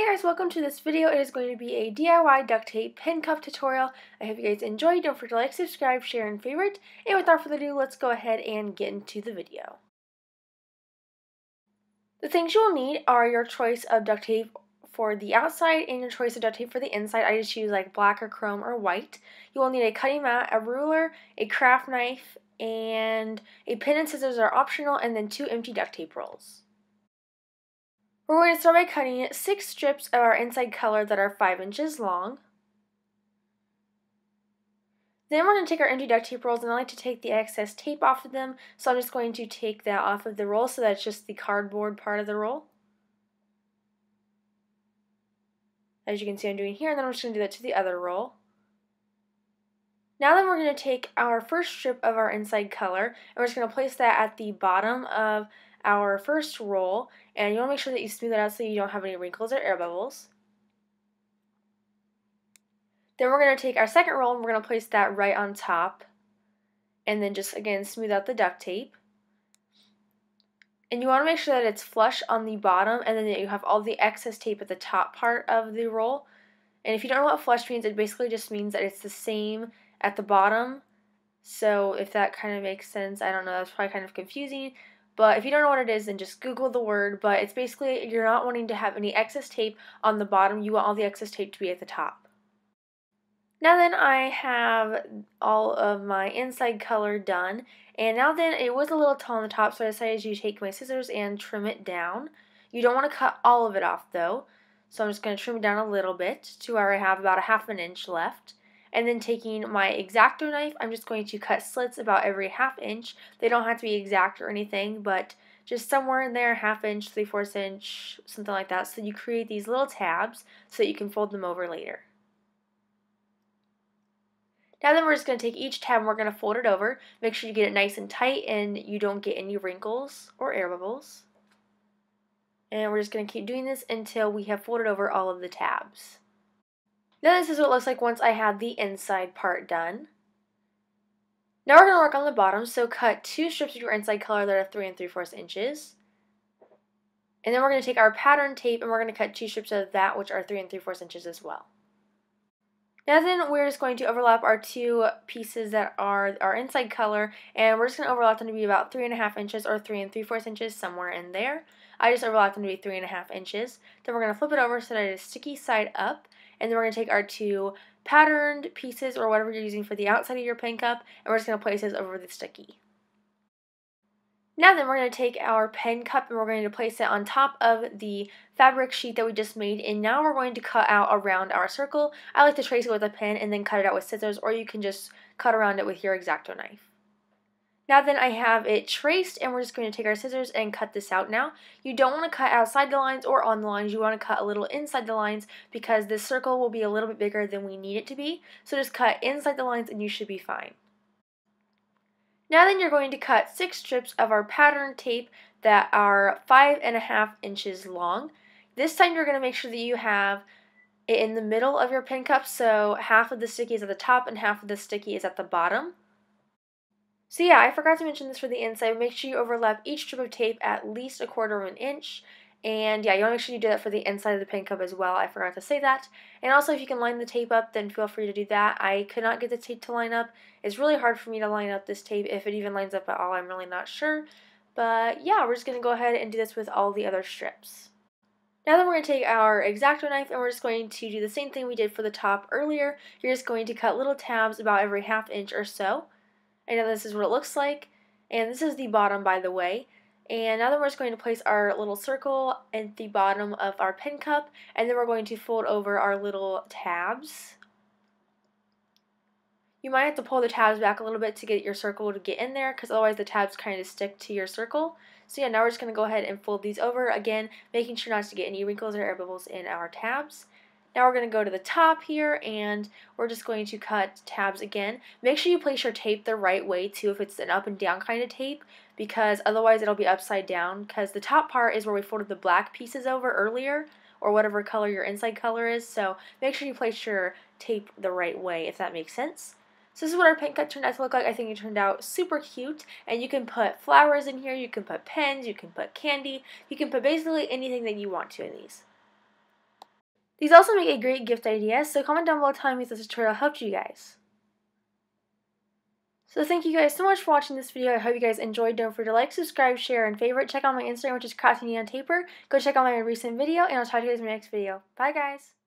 Hey guys, welcome to this video. It is going to be a DIY duct tape pin cup tutorial. I hope you guys enjoyed. Don't forget to like, subscribe, share, and favorite. And without further ado, let's go ahead and get into the video. The things you will need are your choice of duct tape for the outside and your choice of duct tape for the inside. I just use like black or chrome or white. You will need a cutting mat, a ruler, a craft knife, and a pin and scissors are optional, and then 2 empty duct tape rolls. We're going to start by cutting 6 strips of our inside color that are 5 inches long. Then we're going to take our empty duct tape rolls, and I like to take the excess tape off of them, so I'm just going to take that off of the roll so that's just the cardboard part of the roll. As you can see I'm doing here, and then I'm just going to do that to the other roll. Now then we're going to take our first strip of our inside color, and we're just going to place that at the bottom of our first roll, and you want to make sure that you smooth it out so you don't have any wrinkles or air bubbles. Then we're going to take our second roll and we're going to place that right on top, and then just again smooth out the duct tape. And you want to make sure that it's flush on the bottom and then that you have all the excess tape at the top part of the roll. And if you don't know what flush means, it basically just means that it's the same at the bottom. So if that kind of makes sense, I don't know, that's probably kind of confusing. But if you don't know what it is, then just Google the word. But it's basically, you're not wanting to have any excess tape on the bottom. You want all the excess tape to be at the top. Now then, I have all of my inside color done. And now then, it was a little tall on the top, so I decided to take my scissors and trim it down. You don't want to cut all of it off, though. So I'm just going to trim it down a little bit to where I have about a ½ inch left. And then taking my X-Acto knife, I'm just going to cut slits about every ½ inch. They don't have to be exact or anything, but just somewhere in there, ½ inch, 3/4 inch, something like that. So you create these little tabs so that you can fold them over later. Now then we're just going to take each tab and we're going to fold it over. Make sure you get it nice and tight and you don't get any wrinkles or air bubbles. And we're just going to keep doing this until we have folded over all of the tabs. Now this is what it looks like once I have the inside part done. Now we're going to work on the bottom, so cut 2 strips of your inside color that are 3 3/4 inches. And then we're going to take our pattern tape and we're going to cut 2 strips of that, which are 3 3/4 inches as well. Now then we're just going to overlap our 2 pieces that are our inside color, and we're just going to overlap them to be about 3½ inches or 3 3/4 inches, somewhere in there. I just overlapped them to be 3½ inches. Then we're going to flip it over so that it is sticky side up. And then we're going to take our 2 patterned pieces or whatever you're using for the outside of your pin cup, and we're just going to place this over the sticky. Now then we're going to take our pin cup and we're going to place it on top of the fabric sheet that we just made, and now we're going to cut out around our circle. I like to trace it with a pin and then cut it out with scissors, or you can just cut around it with your X-Acto knife. Now then I have it traced, and we're just going to take our scissors and cut this out now. You don't want to cut outside the lines or on the lines. You want to cut a little inside the lines because this circle will be a little bit bigger than we need it to be. So just cut inside the lines and you should be fine. Now then you're going to cut 6 strips of our pattern tape that are 5½ inches long. This time you're going to make sure that you have it in the middle of your pin cup, so half of the sticky is at the top and half of the sticky is at the bottom. So yeah, I forgot to mention this for the inside. Make sure you overlap each strip of tape at least 1/4 inch. And yeah, you want to make sure you do that for the inside of the pin cup as well. I forgot to say that. And also, if you can line the tape up, then feel free to do that. I could not get the tape to line up. It's really hard for me to line up this tape. If it even lines up at all, I'm really not sure. But yeah, we're just going to go ahead and do this with all the other strips. Now then we're going to take our X-Acto knife and we're just going to do the same thing we did for the top earlier. You're just going to cut little tabs about every ½ inch or so. And this is what it looks like, and this is the bottom, by the way. And now then we're just going to place our little circle at the bottom of our pin cup, and then we're going to fold over our little tabs. You might have to pull the tabs back a little bit to get your circle to get in there, because otherwise the tabs kind of stick to your circle. So yeah, now we're just going to go ahead and fold these over, again, making sure not to get any wrinkles or air bubbles in our tabs. Now we're going to go to the top here, and we're just going to cut tabs again. Make sure you place your tape the right way too if it's an up and down kind of tape, because otherwise it'll be upside down, because the top part is where we folded the black pieces over earlier, or whatever color your inside color is, so make sure you place your tape the right way, if that makes sense. So this is what our pin cup turned out to look like. I think it turned out super cute, and you can put flowers in here, you can put pens, you can put candy, you can put basically anything that you want to in these. These also make a great gift idea, so comment down below telling me if this tutorial helped you guys. So thank you guys so much for watching this video. I hope you guys enjoyed. Don't forget to like, subscribe, share, and favorite. Check out my Instagram, which is Crafty Neon Taper. Go check out my recent video, and I'll talk to you guys in my next video. Bye, guys!